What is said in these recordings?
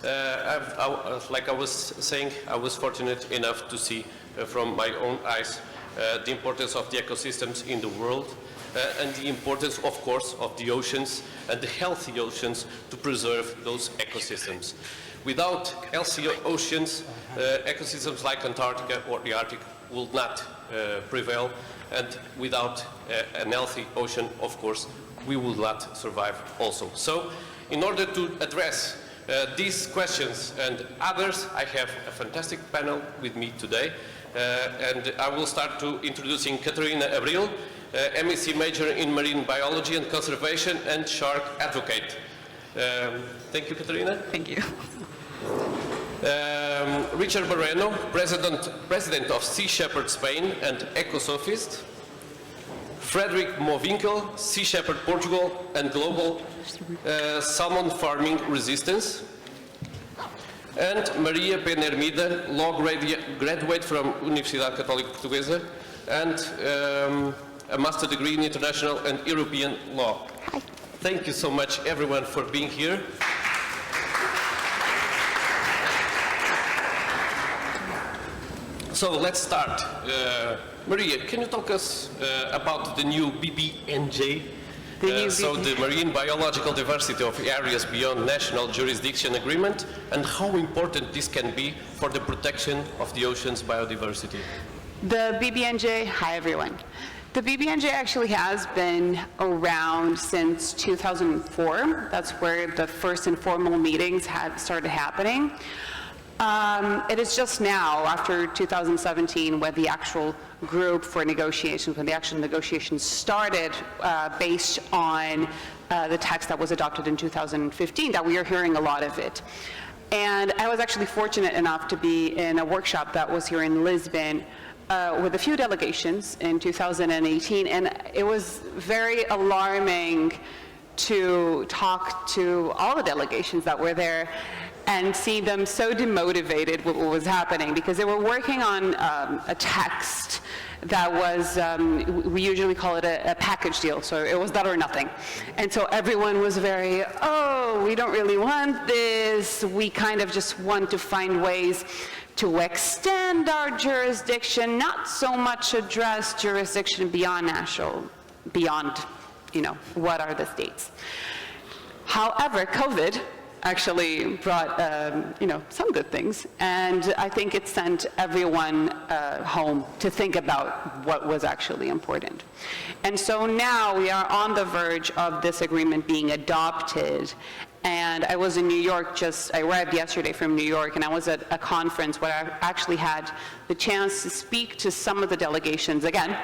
Like I was saying, I was fortunate enough to see from my own eyes the importance of the ecosystems in the world and the importance, of course, of the oceans and the healthy oceans to preserve those ecosystems. Without healthy oceans, ecosystems like Antarctica or the Arctic will not prevail, and without an healthy ocean, of course, we will not survive also. So, in order to address these questions and others, I have a fantastic panel with me today, and I will start to introducing Catarina Abril, MSc major in marine biology and conservation and shark advocate. Thank you, Catarina. Thank you. Richard Barreno, president of Sea Sheperd Spain and Eco-Sophist. Frederik Mowinckel, Sea Sheperd Portugal and Global Salmon Farming Resistance. And Maria Pena Ermida, law graduate from Universidade Católica Portuguesa and a master degree in international and European law. Hi. Thank you so much, everyone, for being here. So let's start. Maria, can you talk us about the new BBNJ? So the Marine Biological Diversity of Areas Beyond National Jurisdiction Agreement, and how important this can be for the protection of the ocean's biodiversity. The BBNJ, hi everyone. The BBNJ actually has been around since 2004. That's where the first informal meetings had started happening. It is just now, after 2017, when the actual group for negotiations, when the actual negotiations started based on the text that was adopted in 2015, that we are hearing a lot of it. And I was actually fortunate enough to be in a workshop that was here in Lisbon with a few delegations in 2018, and it was very alarming to talk to all the delegations that were there and see them so demotivated with what was happening, because they were working on a text that was, we usually call it a package deal, so it was that or nothing. And so everyone was very, oh, we don't really want this, we kind of just want to find ways to extend our jurisdiction, not so much address jurisdiction beyond national, beyond, what are the states. However, COVID actually brought, some good things, and I think it sent everyone home to think about what was actually important. And so now we are on the verge of this agreement being adopted, and I was in New York I arrived yesterday from New York, and I was at a conference where I actually had the chance to speak to some of the delegations again,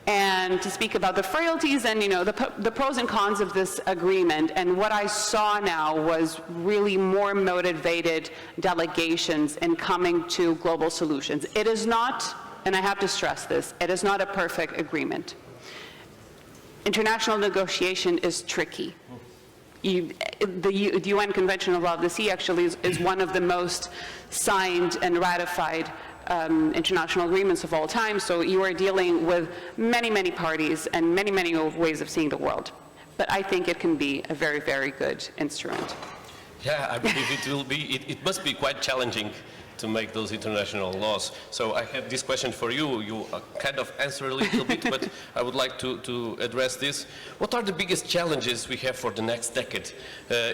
and to speak about the frailties and the pros and cons of this agreement. And what I saw now was really more motivated delegations in coming to global solutions. It is not, and I have to stress this, it is not a perfect agreement. International negotiation is tricky. The UN Convention on Law of the Sea actually is one of the most signed and ratified international agreements of all time, so you are dealing with many, many parties and many, many ways of seeing the world. But I think it can be a very, very good instrument. Yeah, I believe it will be, it must be quite challenging to make those international laws. So I have this question for you. You kind of answer a little bit, but I would like to address this. What are the biggest challenges we have for the next decade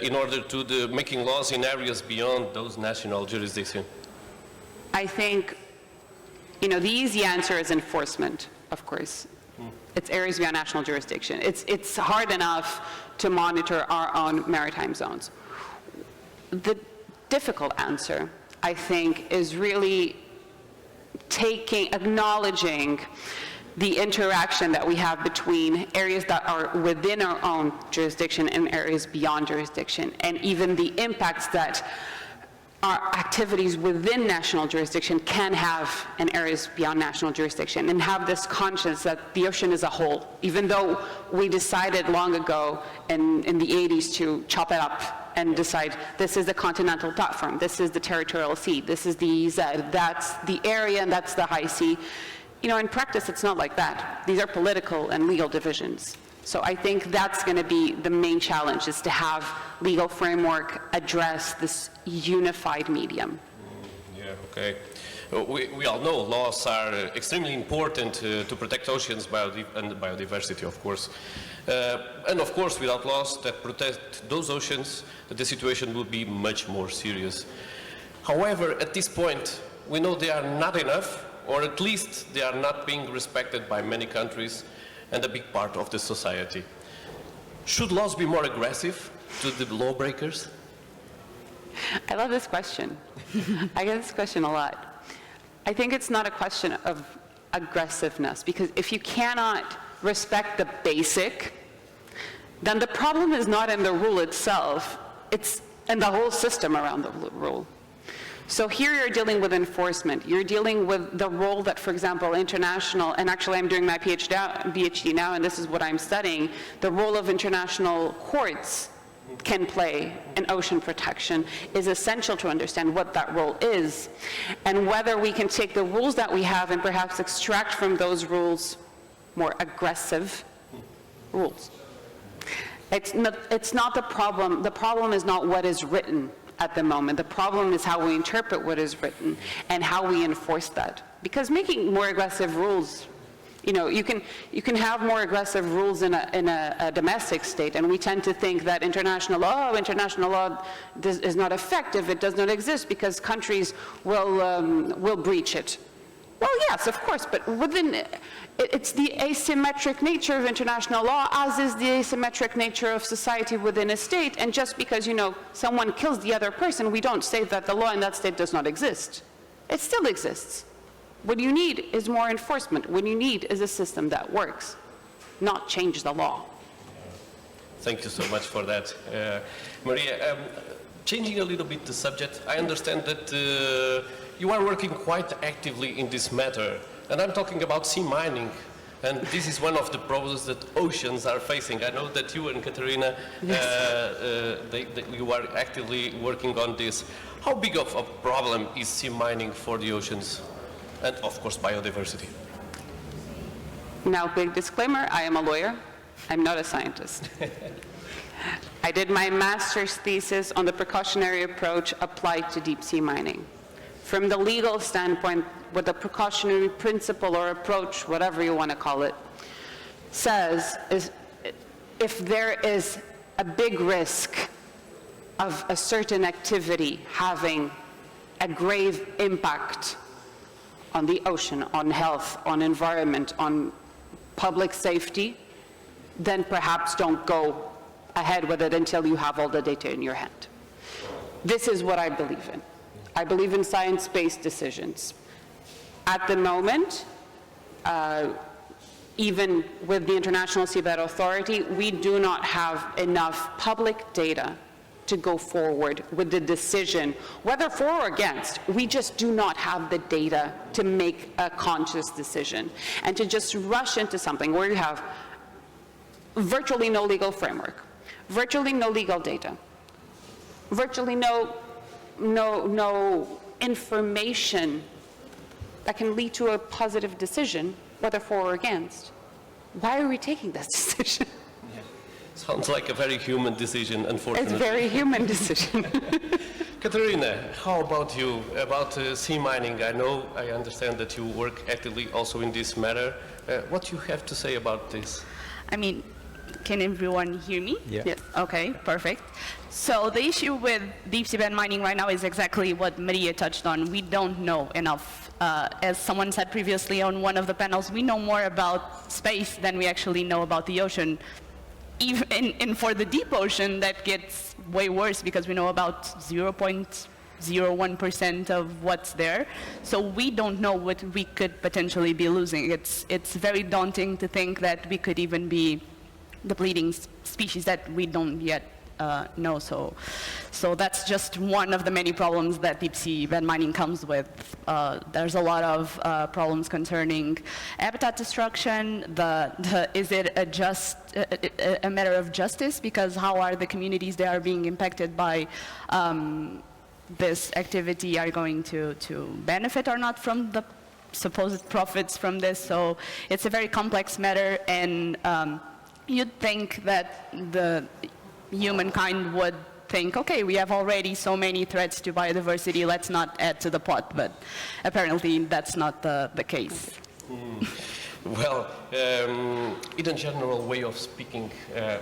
in order to making laws in areas beyond those national jurisdictions? I think, the easy answer is enforcement, of course. It's areas beyond national jurisdiction. It's hard enough to monitor our own maritime zones. The difficult answer, I think, is really acknowledging the interaction that we have between areas that are within our own jurisdiction and areas beyond jurisdiction, and even the impacts that our activities within national jurisdiction can have in areas beyond national jurisdiction, and have this conscience that the ocean is a whole. Even though we decided long ago in the 80s to chop it up and decide this is the continental platform, this is the territorial sea, this is the EEZ, that's the area and that's the high sea. In practice it's not like that. These are political and legal divisions. So I think that's going to be the main challenge, is to have legal framework address this unified medium. Yeah, okay. We all know laws are extremely important to protect oceans and biodiversity, of course. And of course, without laws that protect those oceans, the situation will be much more serious. However, at this point, we know they are not enough, or at least they are not being respected by many countries and a big part of the society. Should laws be more aggressive to the lawbreakers? I love this question. I get this question a lot. I think it's not a question of aggressiveness, because if you cannot respect the basic, then the problem is not in the rule itself, it's in the whole system around the rule. So here you're dealing with enforcement. You're dealing with the role that, for example, international, and actually I'm doing my PhD now, and this is what I'm studying, the role of international courts can play in ocean protection is essential to understand what that role is, and whether we can take the rules that we have and perhaps extract from those rules more aggressive rules. It's not the problem. The problem is not what is written at the moment. The problem is how we interpret what is written and how we enforce that. Because making more aggressive rules, you know, you can have more aggressive rules in a domestic state, and we tend to think that international law is not effective, it does not exist because countries will breach it. Well, yes, of course, but it's the asymmetric nature of international law, as is the asymmetric nature of society within a state, and just because, you know, someone kills the other person, we don't say that the law in that state does not exist. It still exists. What you need is more enforcement. What you need is a system that works, not change the law. Thank you so much for that. Maria, changing a little bit the subject, I understand that you are working quite actively in this matter, and I'm talking about sea mining. And this is one of the problems that oceans are facing. I know that you and Catarina, you are actively working on this. How big of a problem is sea mining for the oceans? And of course, biodiversity. Now, big disclaimer, I am a lawyer. I'm not a scientist. I did my master's thesis on the precautionary approach applied to deep sea mining. From the legal standpoint, what the precautionary principle or approach, whatever you want to call it, says is if there is a big risk of a certain activity having a grave impact on the ocean, on health, on environment, on public safety, then perhaps don't go ahead with it until you have all the data in your hand. This is what I believe in. I believe in science-based decisions. At the moment, even with the International Seabed Authority, we do not have enough public data to go forward with the decision, whether for or against. We just do not have the data to make a conscious decision. And to just rush into something where you have virtually no legal framework, virtually no legal data, virtually no information that can lead to a positive decision, whether for or against. Why are we taking this decision? Sounds like a very human decision, unfortunately. It's a very human decision. Catarina, how about you, about sea mining? I understand that you work actively also in this matter. What do you have to say about this? I mean, can everyone hear me? Yeah. Yes. Okay, perfect. So the issue with deep seabed mining right now is exactly what Maria touched on. We don't know enough. As someone said previously on one of the panels, we know more about space than we actually know about the ocean. Even for the deep ocean, that gets way worse because we know about 0.01% of what's there. So we don't know what we could potentially be losing. It's very daunting to think that we could even be depleting species that we don't yet know. So that's just one of the many problems that deep sea bed mining comes with. There's a lot of problems concerning habitat destruction. Is it a matter of justice? Because how are the communities that are being impacted by this activity are going to benefit or not from the supposed profits from this? So it's a very complex matter, and you'd think that the humankind would think, okay, we have already so many threats to biodiversity, let's not add to the pot, but apparently that's not the case. Well, in a general way of speaking,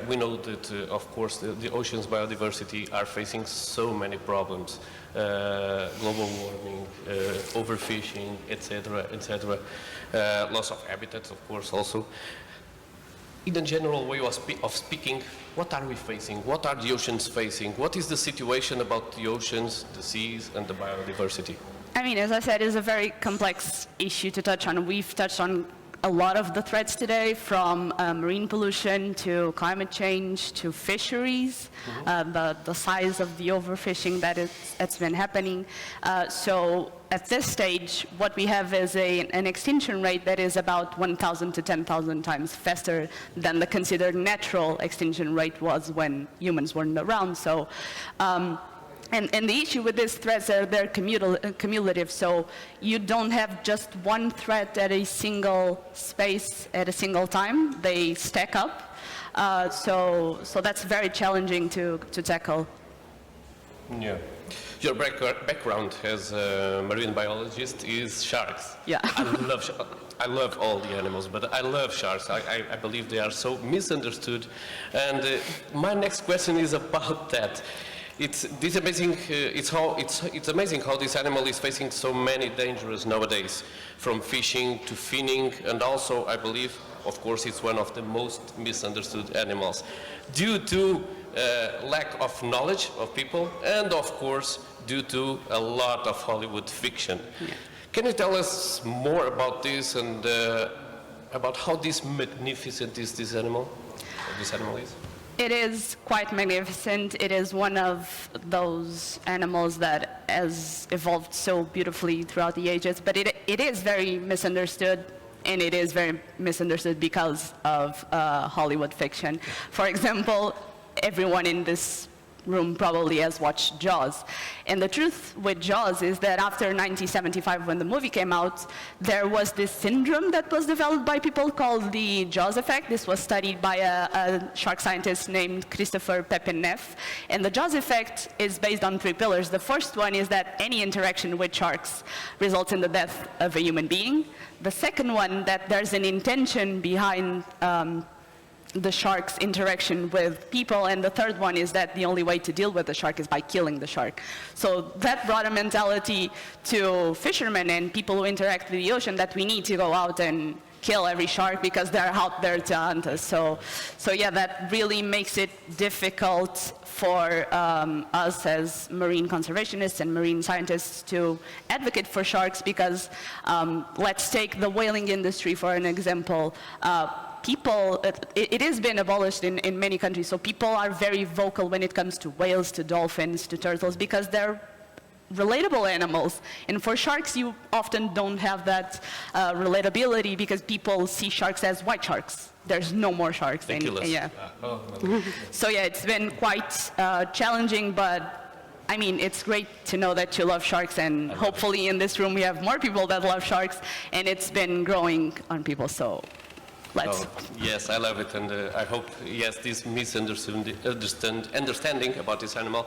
we know that, of course, the ocean's biodiversity are facing so many problems. Global warming, overfishing, etc., etc. Loss of habitats, of course, also. In a general way of speaking, what are we facing? What are the oceans facing? What is the situation about the oceans, the seas, and the biodiversity? I mean, as I said, it's a very complex issue to touch on. We've touched on a lot of the threats today, from marine pollution to climate change to fisheries, the size of the overfishing that's been happening. So at this stage, what we have is an extinction rate that is about 1,000 to 10,000 times faster than the considered natural extinction rate was when humans weren't around. So. And the issue with these threats are they're cumulative, so you don't have just one threat at a single space at a single time. They stack up, so that's very challenging to tackle. Yeah. Your background as a marine biologist is sharks. Yeah. I love all the animals, but I love sharks. I believe they are so misunderstood. And my next question is about that. It's amazing how this animal is facing so many dangers nowadays, from fishing to finning, and also, I believe, of course, it's one of the most misunderstood animals, due to lack of knowledge of people, and of course, due to a lot of Hollywood fiction. Yeah. Can you tell us more about this and about how magnificent this animal is? It is quite magnificent. It is one of those animals that has evolved so beautifully throughout the ages, but it is very misunderstood, and it is very misunderstood because of Hollywood fiction. For example, everyone in this room probably has watched Jaws. And the truth with Jaws is that after 1975, when the movie came out, there was this syndrome that was developed by people called the Jaws effect. This was studied by a shark scientist named Christopher Pepineff. And the Jaws effect is based on 3 pillars. The first one is that any interaction with sharks results in the death of a human being. The second one, that there's an intention behind the shark's interaction with people, and the third one is that the only way to deal with the shark is by killing the shark. So that brought a mentality to fishermen and people who interact with the ocean that we need to go out and kill every shark because they're out there to hunt us. So yeah, that really makes it difficult for us as marine conservationists and marine scientists to advocate for sharks because let's take the whaling industry for an example. It has been abolished in many countries, so people are very vocal when it comes to whales, to dolphins, to turtles, because they're relatable animals. And for sharks, you often don't have that relatability because people see sharks as white sharks. There's no more sharks. And, yeah. So yeah, it's been quite challenging, but I mean, it's great to know that you love sharks, and hopefully in this room we have more people that love sharks, and it's been growing on people, so. Yes, I love it, and I hope, yes, this understanding about this animal,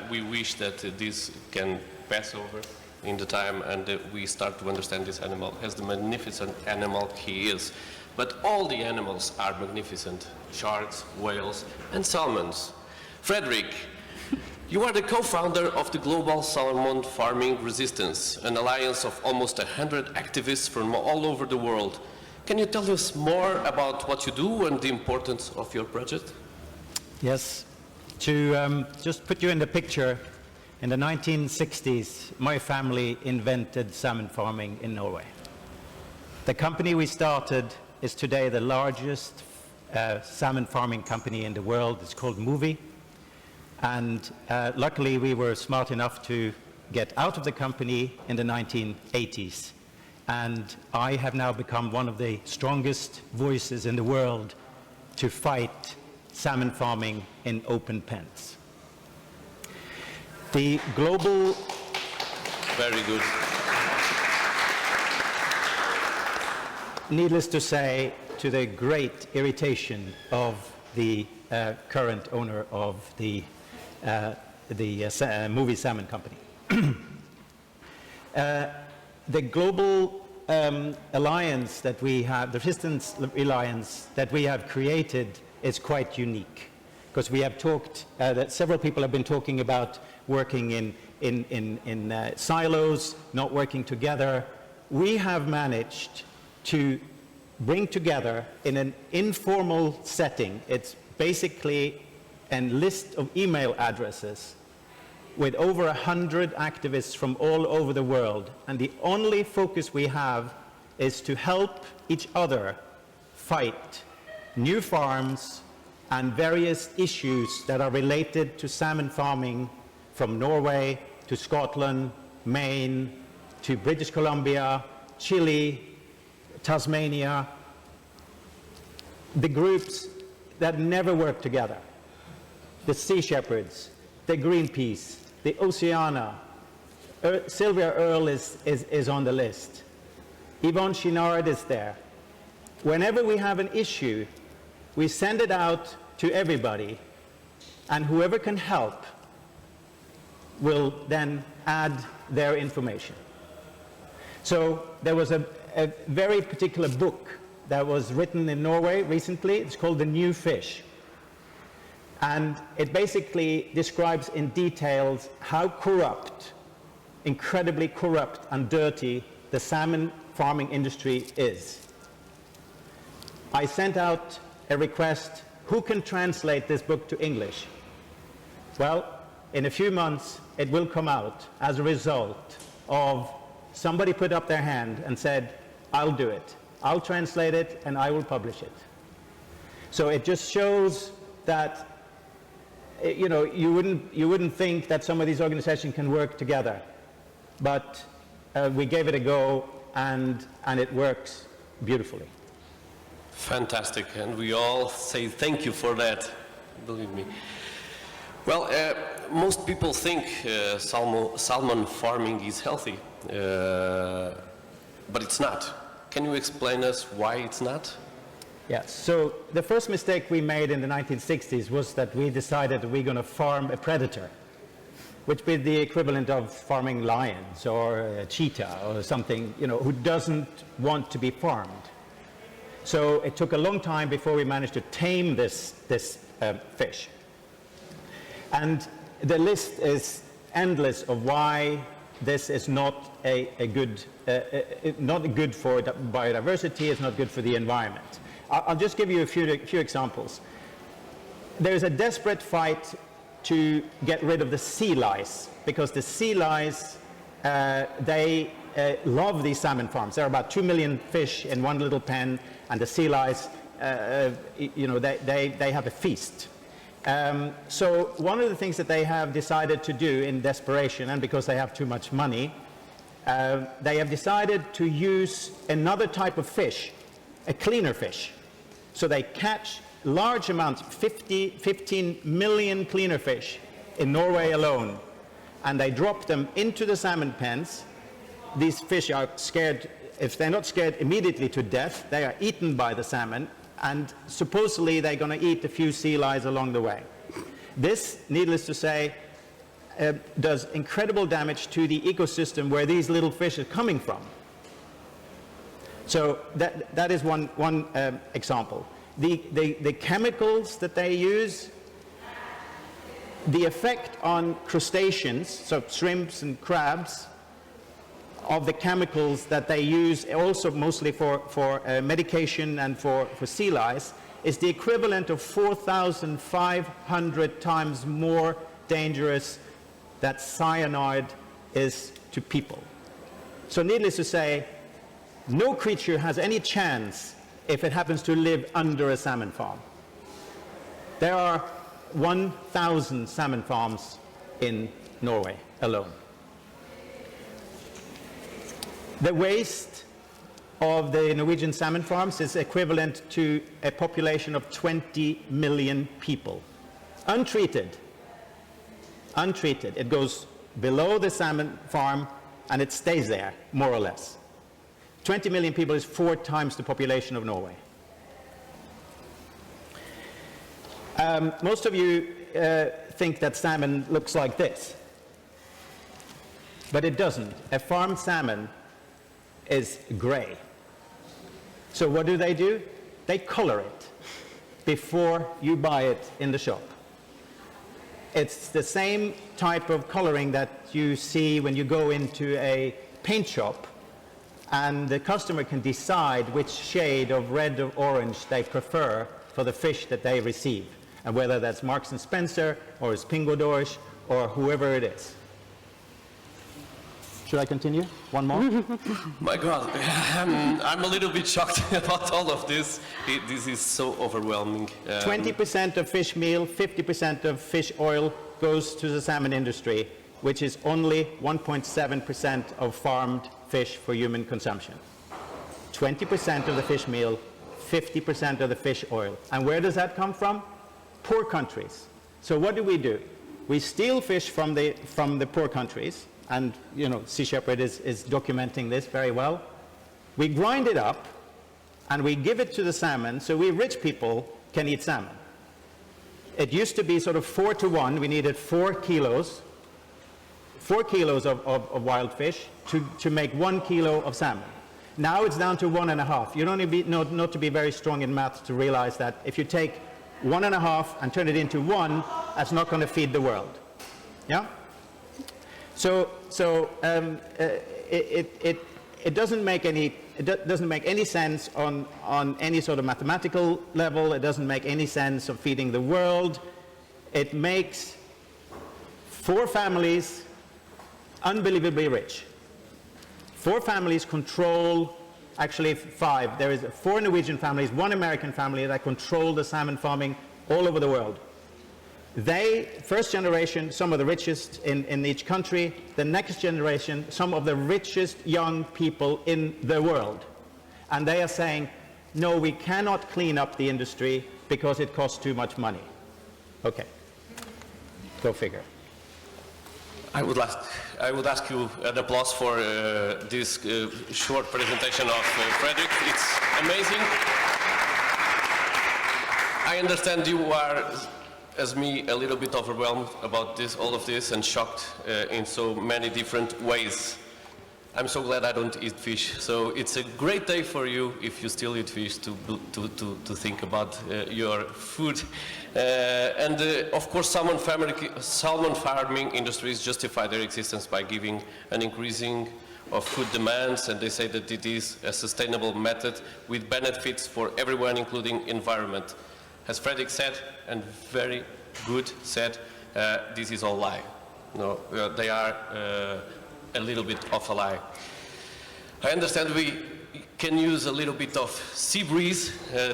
we wish that this can pass over in the time and we start to understand this animal as the magnificent animal he is. But all the animals are magnificent: sharks, whales, and salmons. Frederik, you are the co-founder of the Global Salmon Farming Resistance, an alliance of almost 100 activists from all over the world. Can you tell us more about what you do and the importance of your project? Yes. To just put you in the picture, in the 1960s, my family invented salmon farming in Norway. The company we started is today the largest salmon farming company in the world. It's called Mowi. And luckily, we were smart enough to get out of the company in the 1980s. And I have now become one of the strongest voices in the world to fight salmon farming in open pens. The global... Very good. Needless to say, to the great irritation of the current owner of the movie salmon company. The global alliance that we have, the resistance alliance that we have created is quite unique, because we have talked, that several people have been talking about working in silos, not working together. We have managed to bring together in an informal setting, it's basically a list of email addresses with over 100 activists from all over the world, and the only focus we have is to help each other fight new farms and various issues that are related to salmon farming from Norway to Scotland, Maine, to British Columbia, Chile, Tasmania, the groups that never work together, the Sea Shepherds, the Greenpeace, the Sciaena, Sylvia Earle is on the list, Yvonne Chinard is there. Whenever we have an issue, we send it out to everybody, and whoever can help will then add their information. So there was a very particular book that was written in Norway recently. It's called The New Fish. And it basically describes in details how corrupt, incredibly corrupt and dirty the salmon farming industry is. I sent out a request, who can translate this book to English? Well, in a few months, it will come out as a result of somebody put up their hand and said, I'll do it. I'll translate it and I will publish it. So it just shows that, you know, you wouldn't think that some of these organizations can work together, but we gave it a go, and it works beautifully. Fantastic, and we all say thank you for that, believe me. Well, most people think salmon farming is healthy, but it's not. Can you explain us why it's not? Yes, so the first mistake we made in the 1960s was that we decided that we're going to farm a predator, which would be the equivalent of farming lions or a cheetah or something, you know, who doesn't want to be farmed. So it took a long time before we managed to tame this fish. And the list is endless of why this is not not good for biodiversity, it's not good for the environment. I'll just give you a few examples. There's a desperate fight to get rid of the sea lice, because the sea lice, they love these salmon farms. There are about 2 million fish in one little pen, and the sea lice, you know, they have a feast. So one of the things that they have decided to do in desperation, and because they have too much money, they have decided to use another type of fish, a cleaner fish. So they catch large amounts, 15 million cleaner fish in Norway alone, and they drop them into the salmon pens. These fish are scared. If they're not scared immediately to death, they are eaten by the salmon, and supposedly they're going to eat a few sea lice along the way. This, needless to say, does incredible damage to the ecosystem where these little fish are coming from. So that is one example. The chemicals that they use, the effect on crustaceans, so shrimps and crabs, of the chemicals that they use, also mostly for medication and for sea lice, is the equivalent of 4,500 times more dangerous that cyanide is to people. So needless to say, no creature has any chance if it happens to live under a salmon farm. There are 1,000 salmon farms in Norway alone. The waste of the Norwegian salmon farms is equivalent to a population of 20 million people. Untreated. Untreated. It goes below the salmon farm and it stays there, more or less. 20 million people is 4 times the population of Norway. Most of you think that salmon looks like this, but it doesn't. A farmed salmon is gray. So what do? They color it before you buy it in the shop. It's the same type of coloring that you see when you go into a paint shop and the customer can decide which shade of red or orange they prefer for the fish that they receive, and whether that's Marks & Spencer or it's Pingo Doge or whoever it is. Should I continue? One more? My God, I'm a little bit shocked about all of this. This is so overwhelming. 20% of fish meal, 50% of fish oil goes to the salmon industry, which is only 1.7% of farmed fish for human consumption. 20% of the fish meal, 50% of the fish oil. And where does that come from? Poor countries. So what do? We steal fish from the poor countries, and you know, Sea Shepherd is documenting this very well. We grind it up and we give it to the salmon so we rich people can eat salmon. It used to be sort of 4 to 1. We needed 4 kilos of wild fish to make 1 kilo of salmon. Now it's down to 1.5. You don't need not to be very strong in math to realize that if you take 1.5 and turn it into 1, that's not going to feed the world. Yeah? So it doesn't make any sense on any sort of mathematical level. It doesn't make any sense of feeding the world. It makes 4 families unbelievably rich. 4 families control, actually 5. There is 4 Norwegian families, 1 American family that control the salmon farming all over the world. They, first generation, some of the richest in each country. The next generation, some of the richest young people in the world. And they are saying, no, we cannot clean up the industry because it costs too much money. Okay, go figure. I would ask you an applause for this short presentation of Frederik. It's amazing. I understand you are, as me, a little bit overwhelmed about all of this, and shocked in so many different ways. I'm so glad I don't eat fish. So it's a great day for you, if you still eat fish, to think about your food. Of course, salmon farming industries justify their existence by giving an increasing of food demands, and they say that it is a sustainable method with benefits for everyone, including environment. As Frederik said, and very good said, this is all lie. No, they are a little bit of a lie. I understand we can use a little bit of sea breeze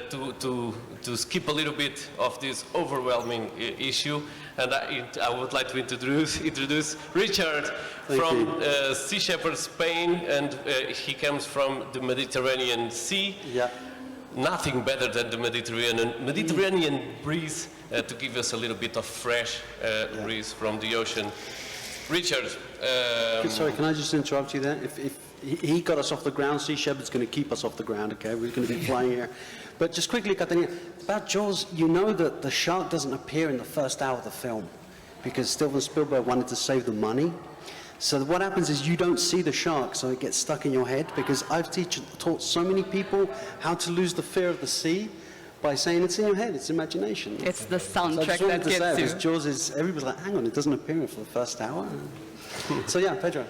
to skip a little bit of this overwhelming issue, and I would like to introduce Richard from Sea Sheperd, Spain, and he comes from the Mediterranean Sea. Yeah. Nothing better than the Mediterranean breeze to give us a little bit of fresh breeze from the ocean. Richard. Sorry, can I just interrupt you there? If he got us off the ground, Sea Shepherd's going to keep us off the ground, okay? We're going to be flying here. But just quickly, Catarina, about Jaws, you know that the shark doesn't appear in the first hour of the film because Steven Spielberg wanted to save the money. So what happens is you don't see the shark, so it gets stuck in your head, because I've taught so many people how to lose the fear of the sea by saying it's in your head, it's imagination. It's the So I soundtrack just wanted that to say, gets because you. Jaws is, everybody's like, hang on, it doesn't appear for the first hour. So yeah, Pedro.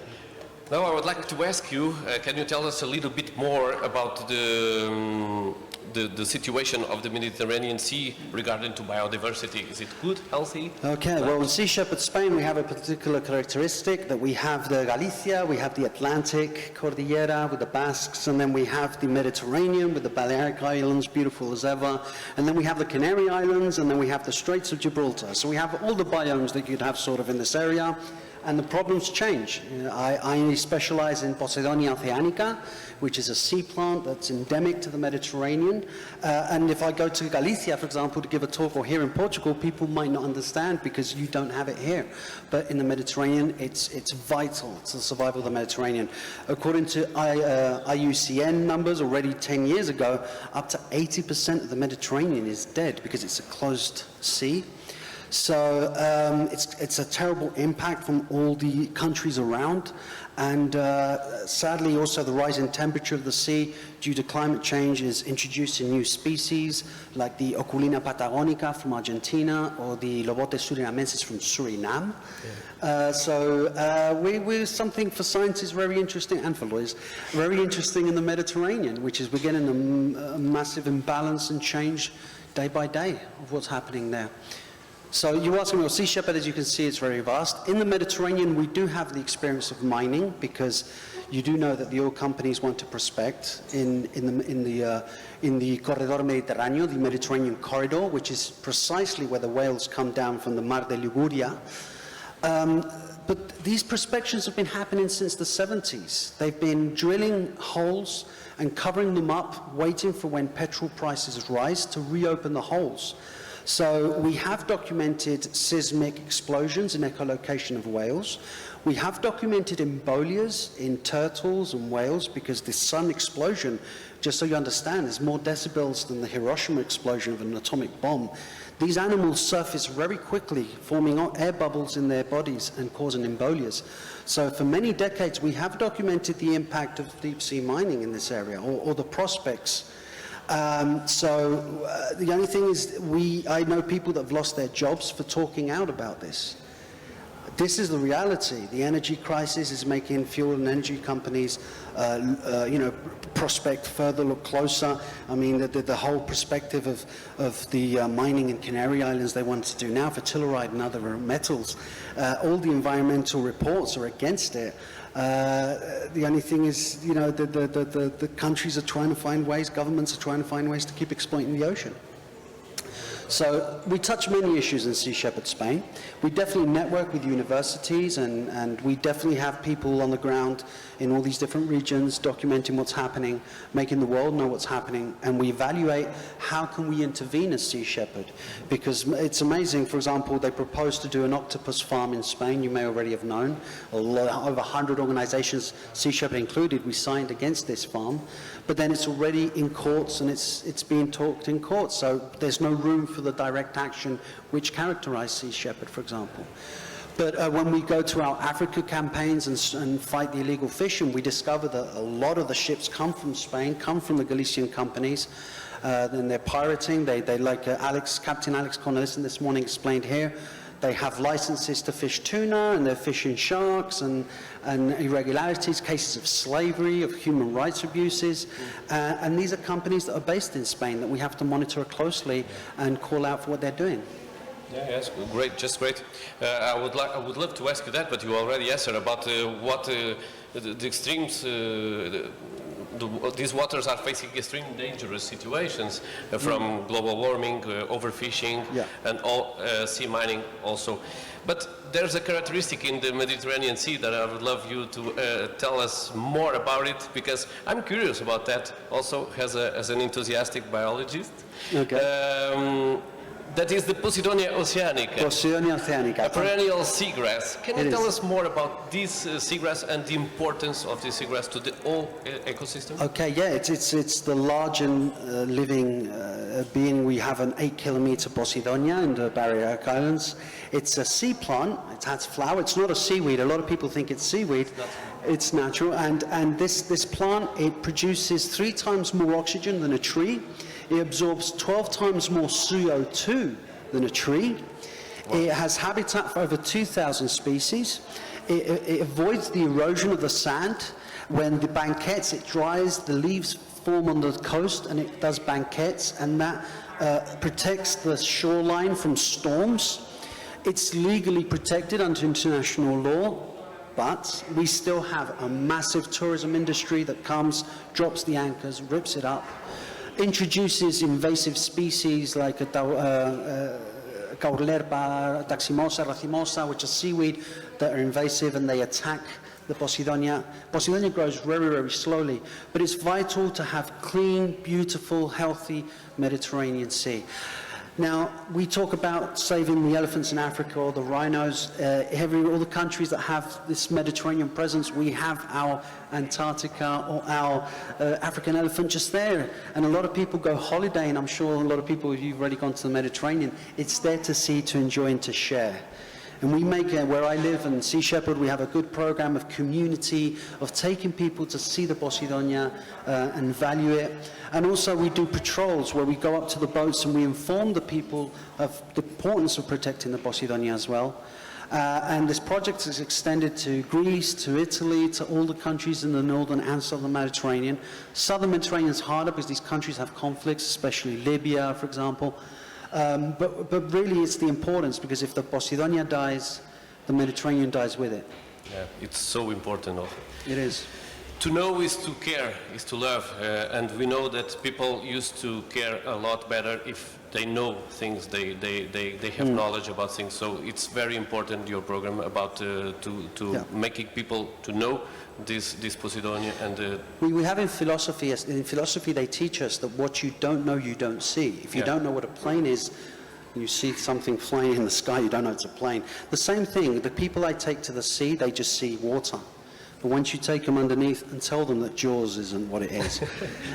Now I would like to ask you, can you tell us a little bit more about the situation of the Mediterranean Sea regarding to biodiversity? Is it good, healthy? Okay, well in Sea Shepherd, Spain, we have a particular characteristic that we have the Galicia, we have the Atlantic Cordillera with the Basques, and then we have the Mediterranean with the Balearic Islands, beautiful as ever, and then we have the Canary Islands, and then we have the Straits of Gibraltar. So we have all the biomes that you'd have sort of in this area. and the problems change. I specialize in Posidonia oceanica, which is a sea plant that's endemic to the Mediterranean. And if I go to Galicia, for example, to give a talk, or here in Portugal, people might not understand because you don't have it here. But in the Mediterranean, it's vital to the survival of the Mediterranean. According to IUCN numbers, already 10 years ago, up to 80% of the Mediterranean is dead because it's a closed sea. So it's a terrible impact from all the countries around, and sadly also the rise in temperature of the sea due to climate change is introducing new species like the Oculina patagonica from Argentina or the Lobotes surinamensis from Suriname. We're something for scientists very interesting, and for lawyers, very interesting in the Mediterranean, which is we're getting a massive imbalance and change day by day of what's happening there. So you ask me, well, Sea Shepherd, as you can see, it's very vast. In the Mediterranean, we do have the experience of mining, because you do know that the oil companies want to prospect in the Corredor Mediterráneo, the Mediterranean corridor, which is precisely where the whales come down from the Mar de Liguria. But these prospections have been happening since the 70s. They've been drilling holes and covering them up, waiting for when petrol prices rise to reopen the holes. So we have documented seismic explosions in echolocation of whales. We have documented embolias in turtles and whales, because the sun explosion, just so you understand, is more decibels than the Hiroshima explosion of an atomic bomb. These animals surface very quickly, forming air bubbles in their bodies and causing embolias. So for many decades, we have documented the impact of deep sea mining in this area, or the prospects. The only thing is, I know people that have lost their jobs for talking out about this. This is the reality. The energy crisis is making fuel and energy companies, prospect further, look closer. I mean, the whole perspective of the mining in Canary Islands they want to do now for telluride and other metals. All the environmental reports are against it. The only thing is, the countries are trying to find ways, governments are trying to find ways to keep exploiting the ocean. So we touch many issues in Sea Shepherd Spain. We definitely network with universities, and we definitely have people on the ground in all these different regions documenting what's happening, making the world know what's happening, and we evaluate how can we intervene as Sea Shepherd. Because it's amazing, for example, they proposed to do an octopus farm in Spain, you may already have known. Over 100 organizations, Sea Shepherd included, we signed against this farm. But then it's already in courts, and it's being talked in courts, so there's no room for the direct action which characterize Sea Shepherd, for example. But when we go to our Africa campaigns and fight the illegal fishing, we discover that a lot of the ships come from Spain, come from the Galician companies. Then they're pirating. They like Captain Alex Cornelissen this morning explained here. They have licenses to fish tuna, and they're fishing sharks, and irregularities, cases of slavery, of human rights abuses. And these are companies that are based in Spain that we have to monitor closely and call out for what they're doing. Yeah, yes, great, just great. I would love to ask you that, but you already answered about what the extremes. These waters are facing extreme dangerous situations from global warming, overfishing, and sea mining also. But there's a characteristic in the Mediterranean Sea that I would love you to tell us more about it, because I'm curious about that also as an enthusiastic biologist. Okay. That is the Posidonia oceanica. Posidonia oceanica. A perennial seagrass. Can you tell us more about this seagrass and the importance of this seagrass to the whole ecosystem? Okay, yeah, it's the large and living being. We have an 8-kilometer Posidonia in the Barreno Islands. It's a sea plant. It has flower. It's not a seaweed. A lot of people think it's seaweed. It's natural. And this plant, it produces 3 times more oxygen than a tree. It absorbs 12 times more CO2 than a tree. Wow. It has habitat for over 2,000 species. It avoids the erosion of the sand. When the banquettes, it dries, the leaves form on the coast, and it does banquettes, and that protects the shoreline from storms. It's legally protected under international law, but we still have a massive tourism industry that comes, drops the anchors, rips it up, introduces invasive species like Caulerpa, Daximosa, Racimosa, which are seaweed that are invasive and they attack the Posidonia. Posidonia grows very, very slowly, but it's vital to have clean, beautiful, healthy Mediterranean Sea. Now, we talk about saving the elephants in Africa or the rhinos. All the countries that have this Mediterranean presence, we have our Antarctica or our African elephant just there. And a lot of people go holiday, and I'm sure a lot of people, if you've already gone to the Mediterranean, it's there to see, to enjoy, and to share. And we make, where I live in Sea Sheperd, we have a good program of community, of taking people to see the Posidonia and value it. And also we do patrols where we go up to the boats and we inform the people of the importance of protecting the Posidonia as well. And this project is extended to Greece, to Italy, to all the countries in the northern and southern Mediterranean. Southern Mediterranean is harder because these countries have conflicts, especially Libya, for example. But really it's the importance, because if the Posidonia dies, the Mediterranean dies with it. Yeah, it's so important also. It is. To know is to care, is to love, and we know that people used to care a lot better if they know things, they have knowledge about things. So it's very important, your program, about making people to know this Posidonia. And we have in philosophy they teach us that what you don't know, you don't see. If you don't know what a plane is, you see something flying in the sky, you don't know it's a plane. The same thing, the people I take to the sea, they just see water. But once you take them underneath and tell them that Jaws isn't what it is,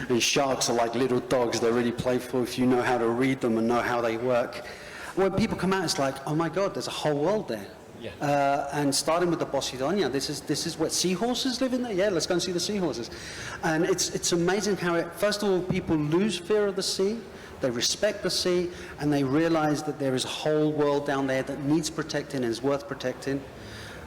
and sharks are like little dogs, they're really playful if you know how to read them and know how they work. When people come out, it's like, oh my God, there's a whole world there. Yeah. And starting with the Posidonia, this is where seahorses live in there? Yeah, let's go and see the seahorses. And it's amazing how first of all, people lose fear of the sea, they respect the sea, and they realize that there is a whole world down there that needs protecting and is worth protecting.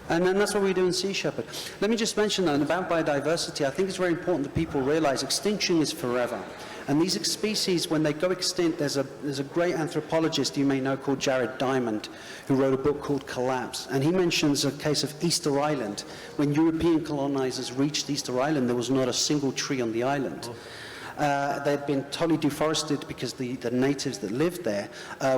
And then that's what we do in Sea Sheperd. Let me just mention that about biodiversity. I think it's very important that people realize extinction is forever. And these species, when they go extinct, there's a great anthropologist you may know called Jared Diamond, who wrote a book called Collapse. And he mentions a case of Easter Island. When European colonizers reached Easter Island, there was not a single tree on the island. They'd been totally deforested because the natives that lived there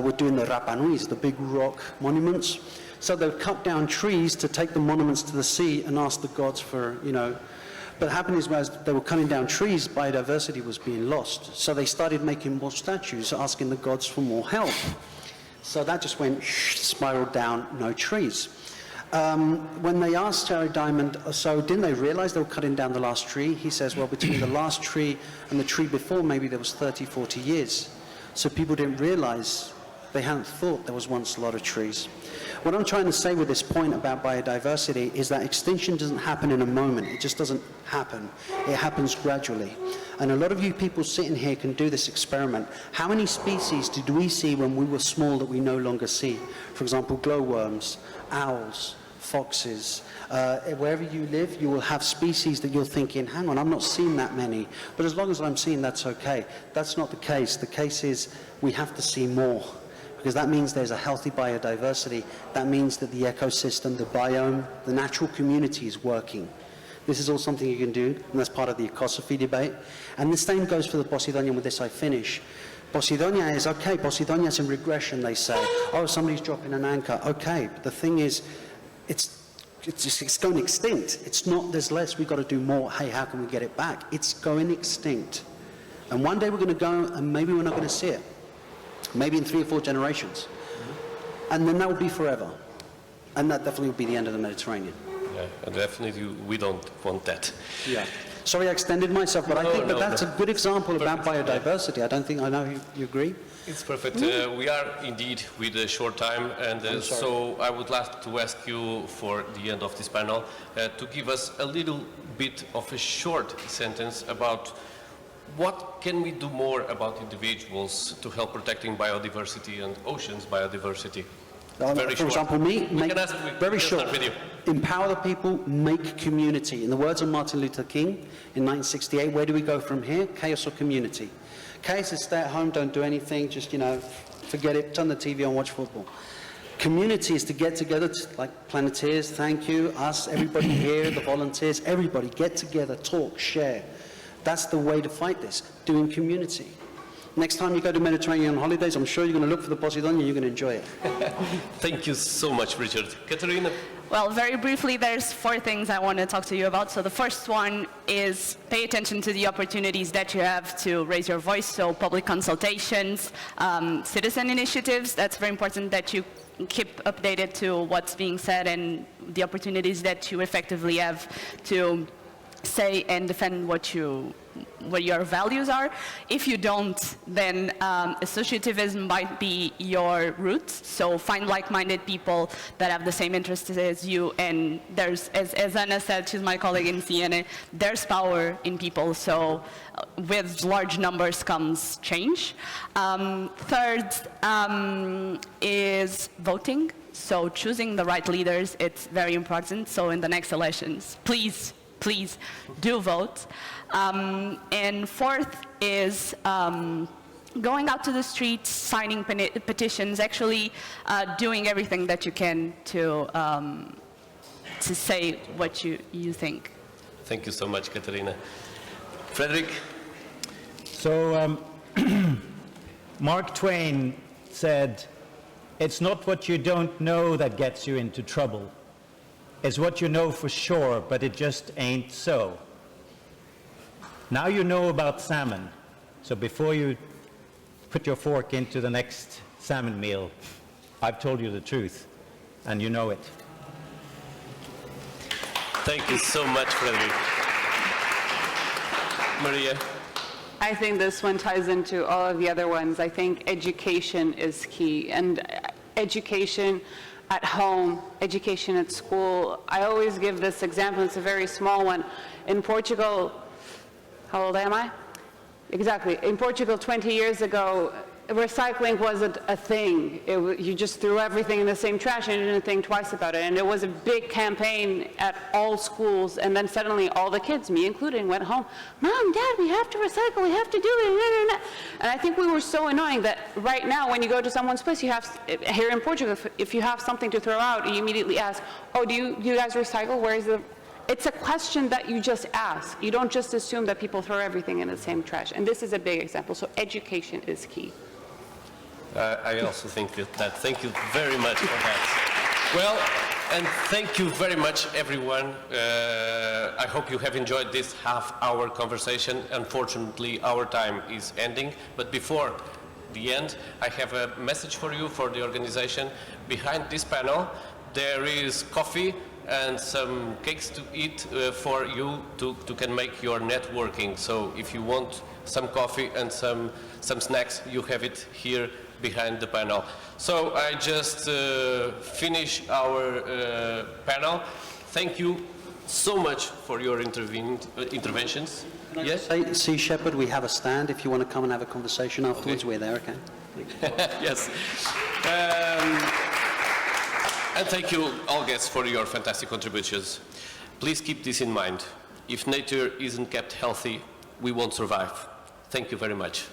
were doing the Rapa Nuis, the big rock monuments. So they would cut down trees to take the monuments to the sea and ask the gods for, But happening is, as they were cutting down trees, biodiversity was being lost. So they started making more statues, asking the gods for more help. So that just went, spiraled down, no trees. When they asked Jared Diamond, so didn't they realize they were cutting down the last tree? He says, well, between the last tree and the tree before, maybe there was 30, 40 years. So people didn't realize, they hadn't thought there was once a lot of trees. What I'm trying to say with this point about biodiversity is that extinction doesn't happen in a moment. It just doesn't happen. It happens gradually. And a lot of you people sitting here can do this experiment. How many species did we see when we were small that we no longer see? For example, glowworms, owls, foxes. Wherever you live, you will have species that you're thinking, hang on, I'm not seeing that many. But as long as I'm seeing, that's okay. That's not the case. The case is we have to see more, because that means there's a healthy biodiversity. That means that the ecosystem, the biome, the natural community is working. This is all something you can do, and that's part of the ecosophy debate. And the same goes for the Posidonia. With this I finish. Posidonia is okay. Posidonia is in regression, they say. Oh, somebody's dropping an anchor. Okay, but the thing is, it's going extinct. It's not, there's less, we've got to do more. Hey, how can we get it back? It's going extinct. And one day we're going to go, and maybe we're not going to see it. Maybe in 3 or 4 generations. And then that will be forever. And that definitely will be the end of the Mediterranean. Yeah, and definitely we don't want that. Yeah. Sorry I extended myself, but I think that's a good example about biodiversity. I know you agree. It's perfect. We are indeed with a short time, and so I would like to ask you for the end of this panel to give us a little bit of a short sentence about what can we do more about individuals to help protecting biodiversity and oceans biodiversity? For example, very short. Empower the people, make community. In the words of Martin Luther King in 1968, where do we go from here? Chaos or community? Chaos is stay at home, don't do anything, just, forget it, turn the TV on, watch football. Community is to get together, like Planetiers, thank you, us, everybody here, the volunteers, everybody get together, talk, share. That's the way to fight this, doing community. next time you go to Mediterranean holidays, I'm sure you're going to look for the Poseidon and you're going to enjoy it. Thank you so much, Richard. Catarina? Well, very briefly, there's 4 things I want to talk to you about. So the first one is pay attention to the opportunities that you have to raise your voice, so public consultations, citizen initiatives. That's very important that you keep updated to what's being said and the opportunities that you effectively have to say and defend what your values are. If you don't, then associativism might be your route. So find like-minded people that have the same interests as you. And there's, as Anna said, she's my colleague in Sciaena, there's power in people. So with large numbers comes change. Third is voting. So choosing the right leaders, it's very important. So in the next elections, please do vote. And fourth is going out to the streets, signing petitions, actually doing everything that you can to say what you think. Thank you so much, Catarina. Frederik? So Mark Twain said, "It's not what you don't know that gets you into trouble. It's what you know for sure, but it just ain't so." Now you know about salmon, so before you put your fork into the next salmon meal, I've told you the truth, and you know it. Thank you so much, Frederik. Maria? I think this one ties into all of the other ones. I think education is key, and education at home, education at school. I always give this example, it's a very small one. In Portugal, how old am I? Exactly. In Portugal 20 years ago, recycling wasn't a thing. You just threw everything in the same trash and didn't think twice about it. And it was a big campaign at all schools, and then suddenly all the kids, me included, went home, "Mom, Dad, we have to recycle, we have to do it." And I think we were so annoying that right now when you go to someone's place, you have, here in Portugal, if you have something to throw out, you immediately ask, "Oh, do you guys recycle? Where is the..." It's a question that you just ask. You don't just assume that people throw everything in the same trash. And this is a big example. So education is key. I also think that. Thank you very much for that. Well, and thank you very much, everyone. I hope you have enjoyed this half-hour conversation. Unfortunately, our time is ending. But before the end, I have a message for you, for the organization. Behind this panel, there is coffee and some cakes to eat for you to can make your networking. So if you want some coffee and some snacks, you have it here behind the panel. So I just finish our panel. Thank you so much for your interventions. Yes? See, Sheperd, we have a stand. If you want to come and have a conversation afterwards, we're there, okay? Yes. And thank you, all guests, for your fantastic contributions. Please keep this in mind. If nature isn't kept healthy, we won't survive. Thank you very much.